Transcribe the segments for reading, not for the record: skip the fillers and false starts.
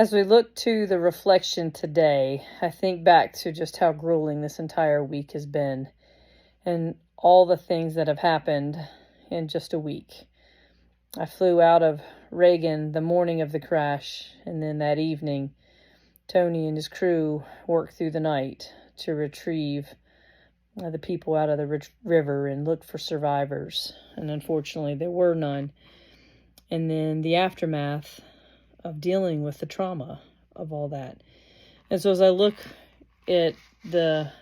As we look to the reflection today, I think back to just how grueling this entire week has been and all the things that have happened in just a week. I flew out of Reagan the morning of the crash, and then that evening, Tony and his crew worked through the night to retrieve the people out of the river and look for survivors. And unfortunately, there were none. And then the aftermath of dealing with the trauma of all that. And so as I look at the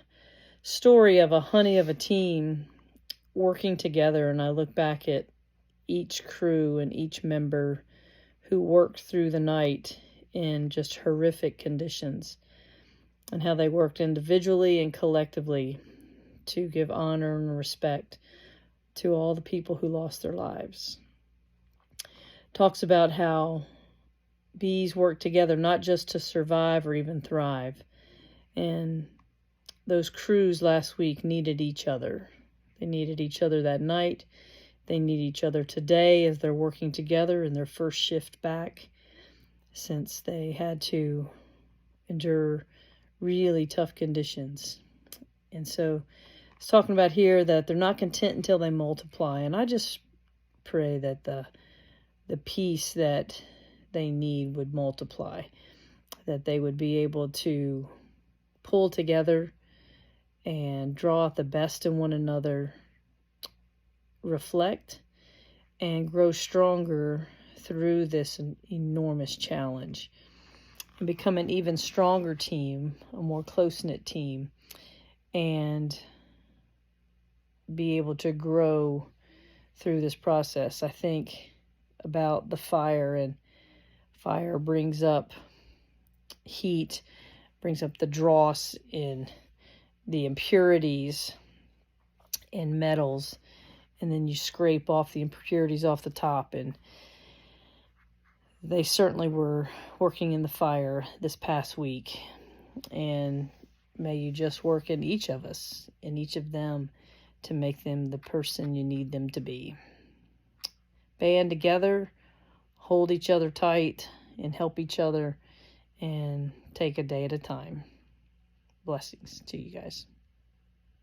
story of a honey of a team working together, and I look back at each crew and each member who worked through the night in just horrific conditions, and how they worked individually and collectively to give honor and respect to all the people who lost their lives. Talks about how bees work together not just to survive or even thrive. And those crews last week needed each other. They needed each other that night. They need each other today as they're working together in their first shift back, since they had to endure really tough conditions. And so it's talking about here that they're not content until they multiply. And I just pray that the peace that they need would multiply, that they would be able to pull together and draw out the best in one another, reflect, and grow stronger through this enormous challenge, and become an even stronger team, a more close-knit team, and be able to grow through this process. I think about the fire, and fire brings up heat, brings up the dross in the impurities in metals, and then you scrape off the impurities off the top. And they certainly were working in the fire this past week. And may you just work in each of us, in each of them, to make them the person you need them to be. Band together, hold each other tight, and help each other, and take a day at a time. Blessings to you guys.